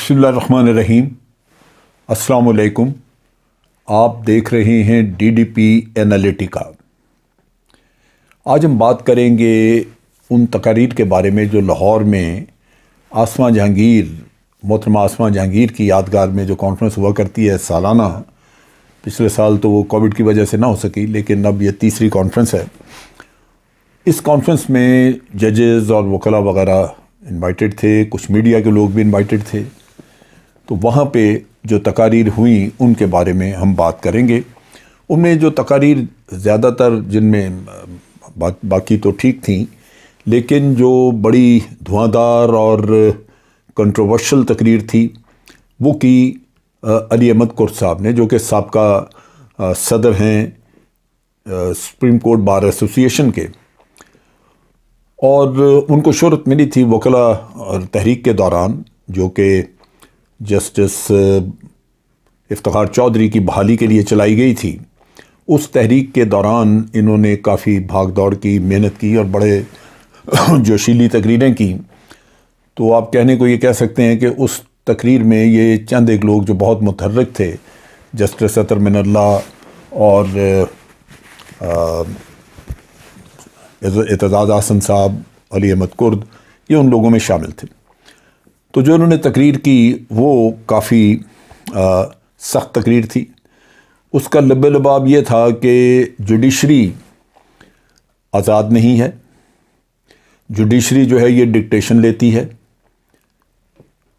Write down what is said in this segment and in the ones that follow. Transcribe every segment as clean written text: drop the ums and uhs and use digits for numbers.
बिस्मिल्लाहिर्रहमानिर्रहीम। अस्सलाम वालेकुम। आप देख रहे हैं DDP एनालिटिका। आज हम बात करेंगे उन तकारीर के बारे में जो लाहौर में आसमा जहांगीर, मोहतरमा आसमा जहांगीर की यादगार में जो कॉन्फ्रेंस हुआ करती है सालाना। पिछले साल तो वो कोविड की वजह से ना हो सकी, लेकिन अब ये तीसरी कॉन्फ्रेंस है। इस कॉन्फ्रेंस में जजेस और वकला वगैरह इनवाइटेड थे, कुछ मीडिया के लोग भी इनवाइटेड थे। तो वहाँ पे जो तकारीर हुई उनके बारे में हम बात करेंगे। उनमें जो तकारीर ज़्यादातर, जिनमें बाकी तो ठीक थी, लेकिन जो बड़ी धुआंधार और कंट्रोवर्शियल तकरीर थी वो की अली अहमद कुर्द साहब ने, जो कि साबका सदर हैं सुप्रीम कोर्ट बार एसोसिएशन के, और उनको शोहरत मिली थी वकला और तहरीक के दौरान, जो कि जस्टिस इफ्तिखार चौधरी की बहाली के लिए चलाई गई थी। उस तहरीक के दौरान इन्होंने काफ़ी भाग दौड़ की, मेहनत की और बड़े जोशीली तकरीरें की। तो आप कहने को ये कह सकते हैं कि उस तकरीर में ये चंद एक लोग जो बहुत मुतहर्रिक थे, जस्टिस अतर मिनल्लाह और एतजाज़ आसन साहब, अली अहमद कुर्द, ये उन लोगों में शामिल थे। तो जो उन्होंने तकरीर की वो काफ़ी सख्त तकरीर थी। उसका लब्बे लबाब ये था कि जुडिशरी आज़ाद नहीं है, जुडिशरी जो है ये डिक्टेशन लेती है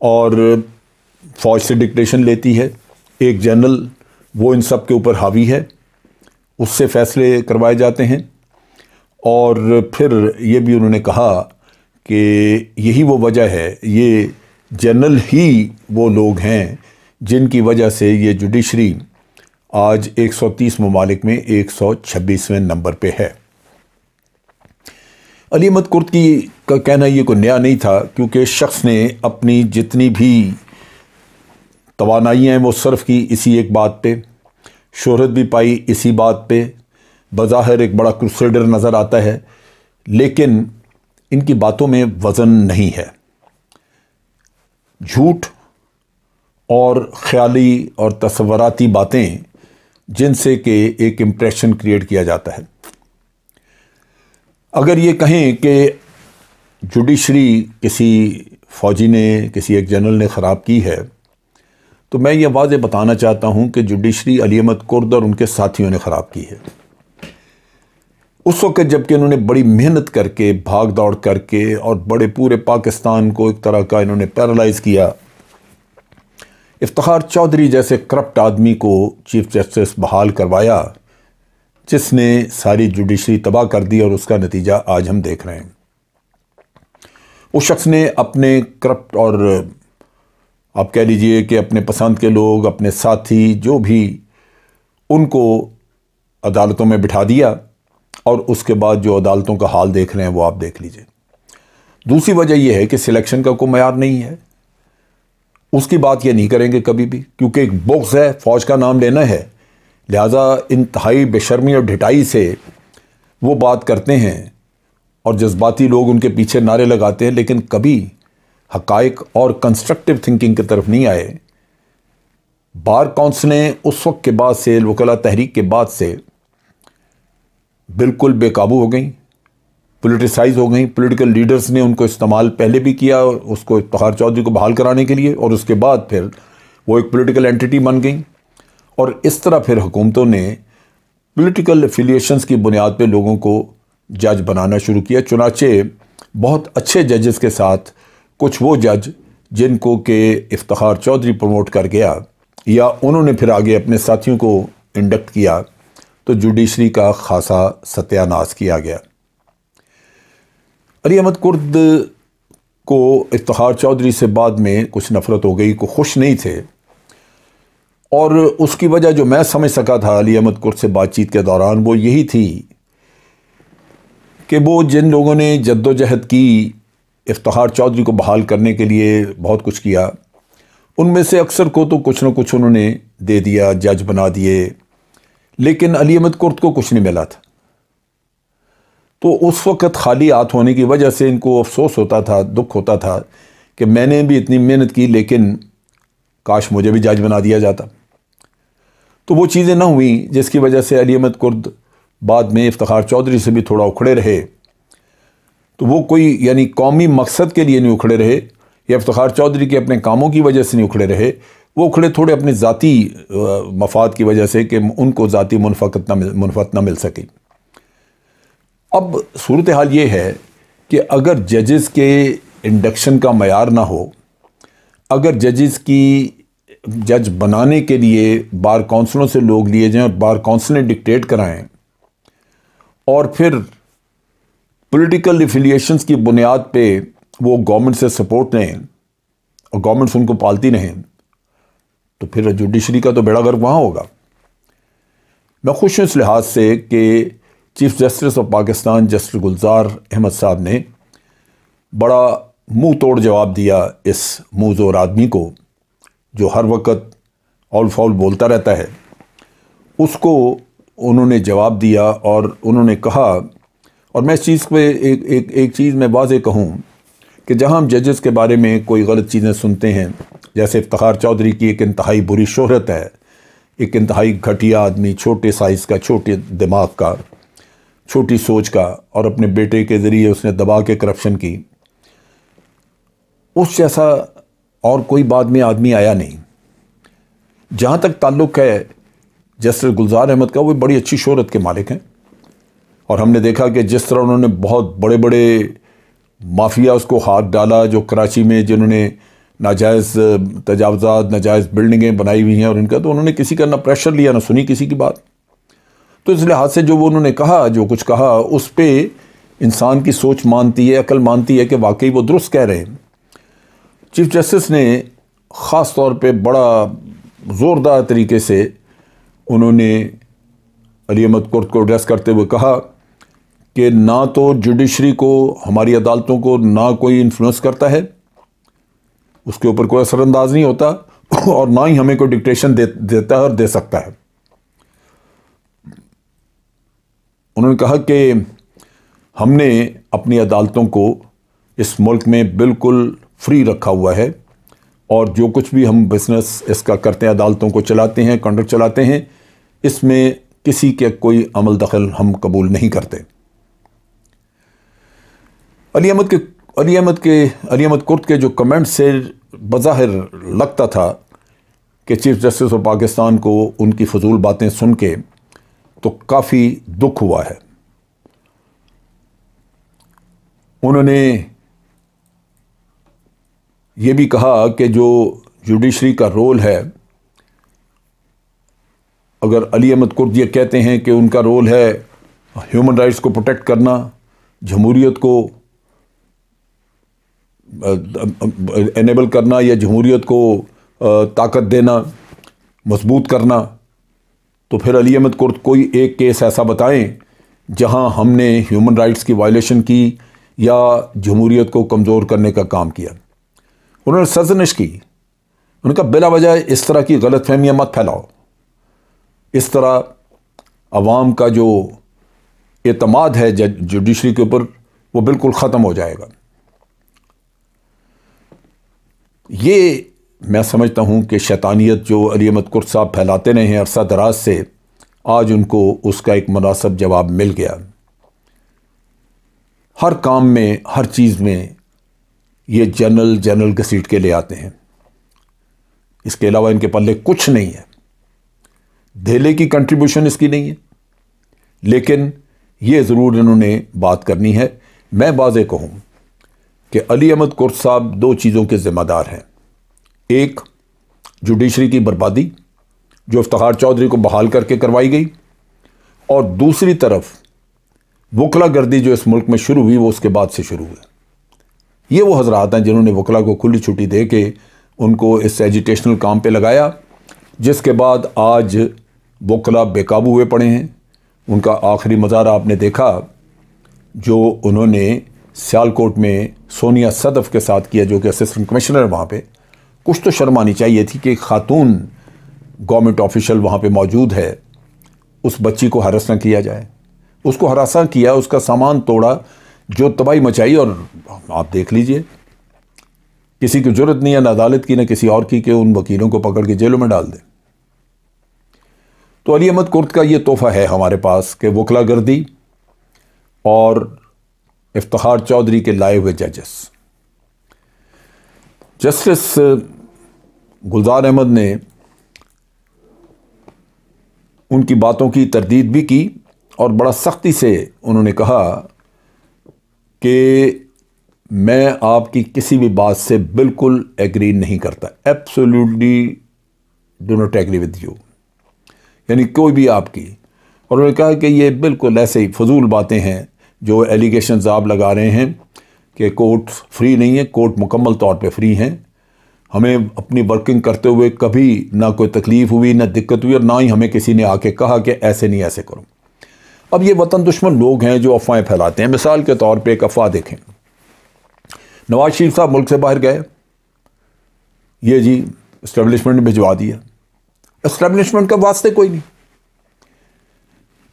और फ़ौज से डिक्टेशन लेती है। एक जनरल वो इन सब के ऊपर हावी है, उससे फ़ैसले करवाए जाते हैं। और फिर ये भी उन्होंने कहा कि यही वो वजह है, ये जनरल ही वो लोग हैं जिनकी वजह से ये जुडिशरी आज 130 ममालिक में 126वें नंबर पे है। अली अहमद कुर्द की का कहना ये कोई नया नहीं था, क्योंकि शख्स ने अपनी जितनी भी तवानाई हैं वो सर्फ की इसी एक बात पे, शोहरत भी पाई इसी बात पे। बज़ाहिर एक बड़ा क्रूसेडर नज़र आता है, लेकिन इनकी बातों में वज़न नहीं है। झूठ और ख़याली और तसव्वुराती बातें जिनसे कि एक इम्प्रेशन क्रिएट किया जाता है। अगर ये कहें कि जुडिशरी किसी फ़ौजी ने, किसी एक जनरल ने ख़राब की है, तो मैं ये वाज़ेह बताना चाहता हूँ कि जुडिशरी अली अहमद कुर्द और उनके साथियों ने ख़राब की है। उस वक्त जबकि उन्होंने बड़ी मेहनत करके, भाग दौड़ करके और बड़े पूरे पाकिस्तान को एक तरह का इन्होंने पैरालाइज़ किया, इफ्तिखार चौधरी जैसे करप्ट आदमी को चीफ जस्टिस बहाल करवाया, जिसने सारी जुडिशरी तबाह कर दी, और उसका नतीजा आज हम देख रहे हैं। उस शख्स ने अपने करप्ट और आप कह लीजिए कि अपने पसंद के लोग, अपने साथी जो भी, उनको अदालतों में बिठा दिया, और उसके बाद जो अदालतों का हाल देख रहे हैं वो आप देख लीजिए। दूसरी वजह यह है कि सिलेक्शन का कोई मयार नहीं है। उसकी बात ये नहीं करेंगे कभी भी, क्योंकि एक बुग़्ज़ है, फ़ौज का नाम लेना है, लिहाजा इंतहाई बेशर्मी और ढिठाई से वो बात करते हैं और जज्बाती लोग उनके पीछे नारे लगाते हैं, लेकिन कभी हक़ाइक़ और कंस्ट्रक्टिव थिंकिंग की तरफ नहीं आए। बार काउंसिलें उस वक्त के बाद से, वकला तहरीक के बाद से बिल्कुल बेकाबू हो गई, पॉलिटिसाइज हो गई। पॉलिटिकल लीडर्स ने उनको इस्तेमाल पहले भी किया, उसको इफ्तिखार चौधरी को बहाल कराने के लिए, और उसके बाद फिर वो एक पॉलिटिकल एंटिटी बन गई। और इस तरह फिर हुकूमतों ने पॉलिटिकल एफिलिएशंस की बुनियाद पे लोगों को जज बनाना शुरू किया। चुनाचे बहुत अच्छे जजेस के साथ कुछ वो जज जिनको कि इफ्तिखार चौधरी प्रमोट कर गया, या उन्होंने फिर आगे अपने साथियों को इंडक्ट किया, तो जुडिशरी का खासा सत्यानाश किया गया। अली अहमद कुर्द को इफ्तिखार चौधरी से बाद में कुछ नफ़रत हो गई, को खुश नहीं थे, और उसकी वजह जो मैं समझ सका था अली अहमद कुर्द से बातचीत के दौरान वो यही थी कि वो जिन लोगों ने जद्दोजहद की, इफ्तिखार चौधरी को बहाल करने के लिए बहुत कुछ किया, उनमें से अक्सर को तो कुछ न कुछ उन्होंने दे दिया, जज बना दिए, लेकिन अली अहमद कुर्द को कुछ नहीं मिला था। तो उस वक़्त खाली हाथ होने की वजह से इनको अफसोस होता था, दुख होता था कि मैंने भी इतनी मेहनत की, लेकिन काश मुझे भी जज बना दिया जाता। तो वो चीज़ें ना हुई, जिसकी वजह से अली अहमद कुर्द बाद में इफ्तिखार चौधरी से भी थोड़ा उखड़े रहे। तो वो कोई यानी कौमी मकसद के लिए नहीं उखड़े रहे या इफ्तिखार चौधरी के अपने कामों की वजह से नहीं उखड़े रहे, वो उखड़े थोड़े अपने ज़ाती मफाद की वजह से कि उनको ज़ाती मुनफ़त ना मिल सकी। अब सूरत हाल ये है कि अगर जजेस के इंडक्शन का मयार ना हो, अगर जज बनाने के लिए बार काउंसिलों से लोग लिए जाएं और बार काउंसिलें डिक्टेट कराएं और फिर पॉलिटिकल एफिलिएशंस की बुनियाद पे वो गवर्नमेंट से सपोर्ट लें और गवर्नमेंट्स उनको पालती रहें, तो फिर जुडिशरी का तो बेड़ा गर्क वहाँ होगा। मैं खुश हूँ इस लिहाज से कि chief justice of Pakistan justice Gulzar Ahmed sahab ने बड़ा मुंह तोड़ जवाब दिया इस मुँहज़ोर आदमी को जो हर वक्त औल फौल बोलता रहता है। उसको उन्होंने जवाब दिया और उन्होंने कहा, और मैं इस चीज़ पे एक चीज़ मैं वाज़ेह कहूँ कि जहाँ हम जजेस के बारे में कोई गलत चीज़ें सुनते हैं, जैसे इफ्तिखार चौधरी की एक इंतहाई बुरी शोहरत है, एक इंतहाई घटिया आदमी, छोटे साइज़ का, छोटे दिमाग का, छोटी सोच का, और अपने बेटे के ज़रिए उसने दबा के करप्शन की, उस जैसा और कोई बाद में आदमी आया नहीं। जहाँ तक ताल्लुक़ है जस्टिस गुलजार अहमद का, वो बड़ी अच्छी शोहरत के मालिक हैं और हमने देखा कि जिस तरह उन्होंने बहुत बड़े बड़े माफिया उसको हाथ डाला जो कराची में जिन्होंने नाजायज़ तजावज़ात, नाजायज़ बिल्डिंगें बनाई हुई हैं, और इनका तो उन्होंने किसी का ना प्रेशर लिया ना सुनी किसी की बात। तो इस लिहाज से जो वो उन्होंने कहा, जो कुछ कहा, उस पर इंसान की सोच मानती है, अकल मानती है कि वाकई वो दुरुस्त कह रहे हैं। चीफ जस्टिस ने ख़ास तौर पे बड़ा ज़ोरदार तरीके से उन्होंने अली अहमद कुर्द को एड्रेस करते हुए कहा कि ना तो जुडिशरी को, हमारी अदालतों को ना कोई इन्फ्लुएंस करता है, उसके ऊपर कोई असरअंदाज नहीं होता, और ना ही हमें कोई डिक्टेशन देता है और दे सकता है। उन्होंने कहा कि हमने अपनी अदालतों को इस मुल्क में बिल्कुल फ्री रखा हुआ है और जो कुछ भी हम बिजनेस इसका करते हैं, अदालतों को चलाते हैं, कंडक्ट चलाते हैं, इसमें किसी के कोई अमल दखल हम कबूल नहीं करते। अली अहमद कुर्द के जो कमेंट से बज़ाहिर लगता था कि चीफ जस्टिस ऑफ पाकिस्तान को उनकी फजूल बातें सुन के तो काफ़ी दुख हुआ है। उन्होंने ये भी कहा कि जो जुडिशरी का रोल है, अगर अली अहमद कुर्द ये कहते हैं कि उनका रोल है ह्यूमन राइट्स को प्रोटेक्ट करना, जमहूरियत को एनेबल करना या जमहूरियत को ताकत देना, मजबूत करना, तो फिर अली अहमद कुर्द कोई एक केस ऐसा बताएं जहां हमने ह्यूमन राइट्स की वायलेशन की या जमहूरियत को कमज़ोर करने का काम किया। उन्होंने सरजनिश की, उनका बिला वजह इस तरह की गलतफहमियाँ मत फैलाओ, इस तरह अवाम का जो एतमाद है जुडिशरी के ऊपर वो बिल्कुल ख़त्म हो जाएगा। ये मैं समझता हूँ कि शैतानियत जो अली अहमद कुर्द साहब फैलाते रहे हैं अरसा दराज से, आज उनको उसका एक मुनासिब जवाब मिल गया। हर काम में, हर चीज़ में ये जनरल घसीट के ले आते हैं, इसके अलावा इनके पल्ले कुछ नहीं है, धेले की कंट्रीब्यूशन इसकी नहीं है। लेकिन ये ज़रूर इन्होंने बात करनी है। मैं वाज़ेह कहूँ कि अली अहमद कुर्द साहब दो चीज़ों के ज़िम्मेदार हैं। एक, जुडिशरी की बर्बादी जो इफ्तिखार चौधरी को बहाल करके करवाई गई, और दूसरी तरफ वकला गर्दी जो इस मुल्क में शुरू हुई वो उसके बाद से शुरू हुई। ये वो हजरात हैं जिन्होंने वकला को खुली छुट्टी दे के उनको इस एजिटेशनल काम पे लगाया, जिसके बाद आज वकला बेकाबू हुए पड़े हैं। उनका आखिरी मज़ारा आपने देखा जो उन्होंने सियालकोट में सोनिया सदफ के साथ किया, जो कि असिस्टेंट कमिश्नर है वहाँ पे। कुछ तो शर्म आनी चाहिए थी कि खातून गवर्नमेंट ऑफिशियल वहाँ पे मौजूद है, उस बच्ची को हरास न किया जाए। उसको हरासा किया, उसका सामान तोड़ा, जो तबाही मचाई, और आप देख लीजिए किसी की जरूरत नहीं है, न अदालत की न किसी और की, कि उन वकीलों को पकड़ के जेलों में डाल दें। तो अली अहमद कुर्द का ये तोहफा है हमारे पास कि वकलागर्दी और इफ्तिखार चौधरी के लाए हुए जजेस। जस्टिस गुलजार अहमद ने उनकी बातों की तरदीद भी की और बड़ा सख्ती से उन्होंने कहा कि मैं आपकी किसी भी बात से बिल्कुल एग्री नहीं करता, absolutely do not agree with you, यानी कोई भी आपकी। और उन्होंने कहा कि ये बिल्कुल ऐसे ही फजूल बातें हैं जो एलिगेशंस आप लगा रहे हैं कि कोर्ट फ्री नहीं है। कोर्ट मुकम्मल तौर पे फ्री हैं। हमें अपनी वर्किंग करते हुए कभी ना कोई तकलीफ़ हुई, ना दिक्कत हुई, और ना ही हमें किसी ने आके कहा कि ऐसे नहीं ऐसे करो। अब ये वतन दुश्मन लोग हैं जो अफवाहें फैलाते हैं। मिसाल के तौर पे एक अफवाह देखें, नवाज शरीफ साहब मुल्क से बाहर गए, ये जी इस्टेब्लिशमेंट ने भिजवा दिया। इस्टेब्लिशमेंट का वास्ते कोई नहीं।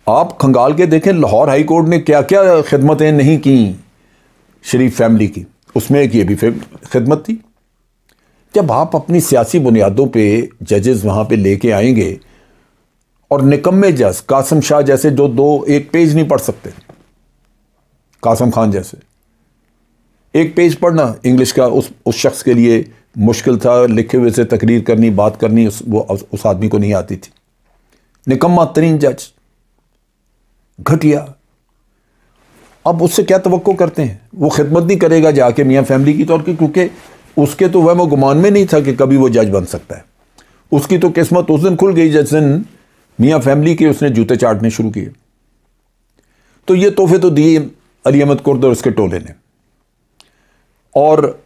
आप खंगाल के देखें लाहौर हाई कोर्ट ने क्या क्या खिदमतें नहीं की शरीफ फैमिली की, उसमें एक ये भी खिदमत थी। जब आप अपनी सियासी बुनियादों पे जजेस वहाँ पे लेके आएंगे और निकम्मे जज कासिम शाह जैसे जो एक पेज नहीं पढ़ सकते, कासिम खान जैसे एक पेज पढ़ना इंग्लिश का उस शख्स के लिए मुश्किल था। लिखे हुए से तकरीर करनी, बात करनी उस आदमी को नहीं आती थी। निकम्मा तरीन जज, घटिया। अब उससे क्या तवक्को करते हैं? वो खिदमत नहीं करेगा जाके मियाँ फैमिली की तौर की, क्योंकि उसके तो वह गुमान में नहीं था कि कभी वो जज बन सकता है। उसकी तो किस्मत उस दिन खुल गई जिस दिन मियाँ फैमिली के उसने जूते चाटने शुरू किए। तो ये तोहफे तो दिए अली अहमद कुर्द और उसके टोले ने। और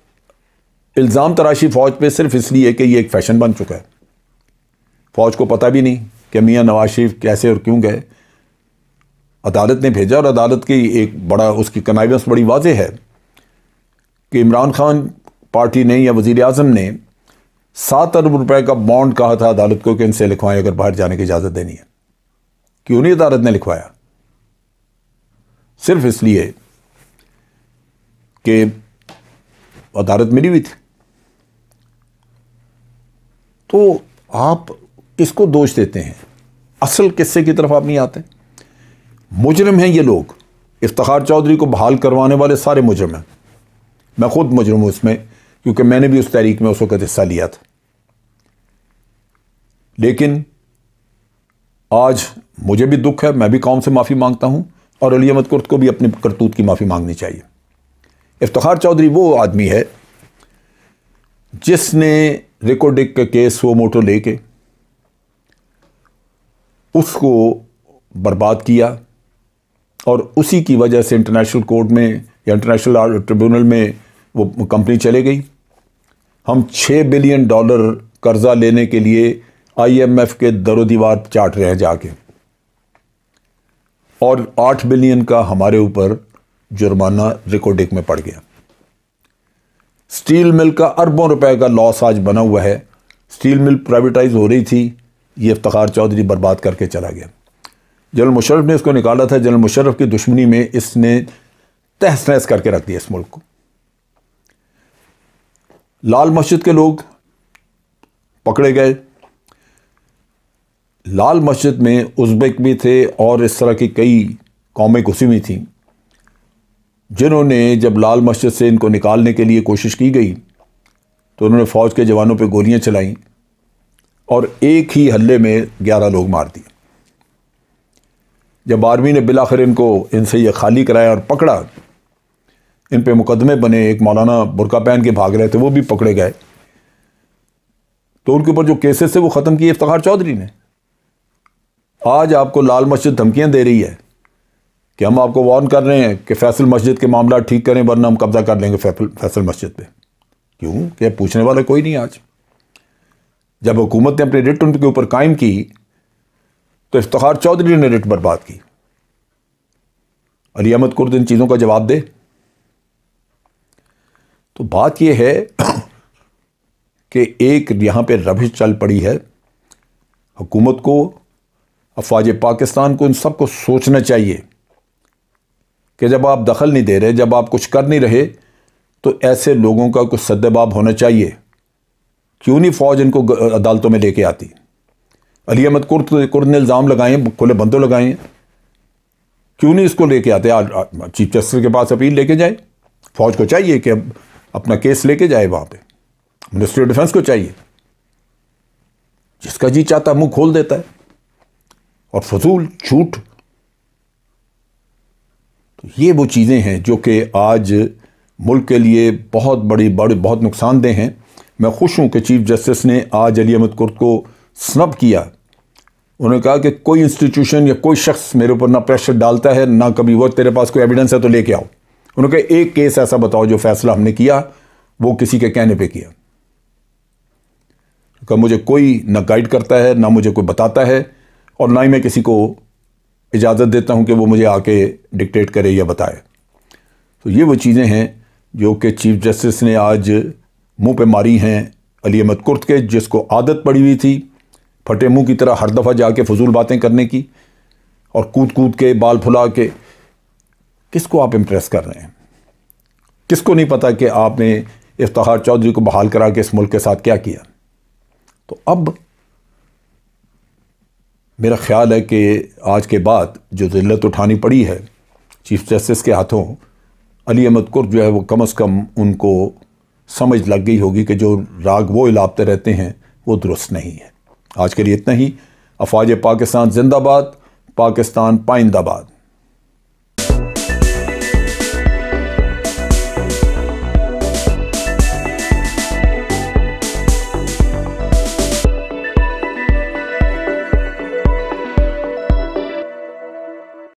इल्ज़ाम तराशी फ़ौज पे सिर्फ इसलिए कि ये एक फैशन बन चुका है। फ़ौज को पता भी नहीं कि मियाँ नवाज शरीफ कैसे और क्यों गए। अदालत ने भेजा और अदालत की एक बड़ा उसकी कनाइवेंस बड़ी वाज़ेह है कि इमरान खान पार्टी ने या वज़ीर आज़म ने 7 अरब रुपए का बॉन्ड कहा था अदालत को कि इनसे लिखवाएं अगर बाहर जाने की इजाज़त देनी है। क्यों नहीं अदालत ने लिखवाया? सिर्फ इसलिए कि अदालत मिली हुई थी। तो आप किसको दोष देते हैं? असल किस्से की तरफ आप नहीं आते। मुजरिम हैं ये लोग। इफ्तिखार चौधरी को बहाल करवाने वाले सारे मुजरिम हैं। मैं खुद मुजरिम हूं इसमें, क्योंकि मैंने भी उस तहरीक में उस वक्त हिस्सा लिया था। लेकिन आज मुझे भी दुख है, मैं भी कौम से माफ़ी मांगता हूं और अली अहमद कुर्द को भी अपनी करतूत की माफ़ी मांगनी चाहिए। इफ्तिखार चौधरी वो आदमी है जिसने रिकॉर्डिक का केस वो मोटो लेके उसको बर्बाद किया और उसी की वजह से इंटरनेशनल कोर्ट में या इंटरनेशनल ट्रिब्यूनल में वो कंपनी चले गई। हम $6 बिलियन कर्जा लेने के लिए IMF के दरो दीवार चाट रहे हैं जाके, और 8 बिलियन का हमारे ऊपर जुर्माना रिकॉर्डिक में पड़ गया। स्टील मिल का अरबों रुपए का लॉस आज बना हुआ है। स्टील मिल प्राइवेटाइज हो रही थी, ये इफ्तिखार चौधरी बर्बाद करके चला गया। जनरल मुशर्रफ ने इसको निकाला था। जनरल मुशर्रफ की दुश्मनी में इसने तहस नहस करके रख दिया इस मुल्क को। लाल मस्जिद के लोग पकड़े गए। लाल मस्जिद में उज़्बेक भी थे और इस तरह की कई कौमें घुसी हुई थीं, जिन्होंने जब लाल मस्जिद से इनको निकालने के लिए कोशिश की गई तो उन्होंने फ़ौज के जवानों पे गोलियां चलाईं और एक ही हल्ले में 11 लोग मार दिए। जब आर्मी ने बिलाखिर इनसे ये खाली कराया और पकड़ा, इन पे मुकदमे बने। एक मौलाना बुरका पहन के भाग रहे थे, वो भी पकड़े गए। तो उनके ऊपर जो केसेस थे वो ख़त्म किए इफ्तिखार चौधरी ने। आज आपको लाल मस्जिद धमकियां दे रही है कि हम आपको वार्न कर रहे हैं कि फैसल मस्जिद के मामला ठीक करें वरना हम कब्जा कर लेंगे फैसल मस्जिद पे। क्यों? क्या पूछने वाला कोई नहीं। आज जब हुकूमत ने अपनी रिट उनके ऊपर कायम की तो इफ्तिखार चौधरी ने रिट बर्बाद की। अली अहमद कुर्द इन चीज़ों का जवाब दे। तो बात यह है कि एक यहां पे रविश चल पड़ी है। हुकूमत को, अफवाज पाकिस्तान को, इन सबको सोचना चाहिए कि जब आप दखल नहीं दे रहे, जब आप कुछ कर नहीं रहे, तो ऐसे लोगों का कुछ सद्देबाब होना चाहिए। क्यों नहीं फ़ौज इनको अदालतों में लेके आती? अली अहमद कुर्द ने इल्ज़ाम लगाए, खुले बंदों लगाए, क्यों नहीं इसको लेके आते? चीफ जस्टिस के पास अपील लेके जाए। फ़ौज को चाहिए कि अपना केस लेके जाए वहाँ पे, मिनिस्ट्री ऑफ डिफेंस को चाहिए। जिसका जी चाहता मुंह खोल देता है और फजूल झूठ। तो ये वो चीज़ें हैं जो कि आज मुल्क के लिए बहुत बहुत नुकसानदेह हैं। मैं खुश हूँ कि चीफ जस्टिस ने आज अली अहमद कुर्द को स्नब किया। उन्होंने कहा कि कोई इंस्टीट्यूशन या कोई शख्स मेरे ऊपर ना प्रेशर डालता है, ना कभी वो तेरे पास कोई एविडेंस है तो लेके आओ। उन्होंने कहा एक केस ऐसा बताओ जो फैसला हमने किया वो किसी के कहने पे किया। कहा मुझे कोई ना गाइड करता है, ना मुझे कोई बताता है, और ना ही मैं किसी को इजाज़त देता हूं कि वो मुझे आके डिक्टेट करे या बताए। तो ये वो चीज़ें हैं जो कि चीफ जस्टिस ने आज मुंह पे मारी हैं अली अहमद कुर्द के, जिसको आदत पड़ी हुई थी फटे मुंह की तरह हर दफ़ा जाके फजूल बातें करने की और कूद कूद के बाल फुला के। किसको आप इम्प्रेस कर रहे हैं? किसको नहीं पता कि आपने इफ्तिखार चौधरी को बहाल करा के इस मुल्क के साथ क्या किया? तो अब मेरा ख्याल है कि आज के बाद जो ज़िल्लत उठानी पड़ी है चीफ जस्टिस के हाथों, अली अहमद कुर्द जो है वो कम से कम उनको समझ लग गई होगी कि जो राग वो इलापते रहते हैं वो दुरुस्त नहीं है। आज के लिए इतना ही। अफवाज पाकिस्तान जिंदाबाद, पाकिस्तान पाइंदाबाद।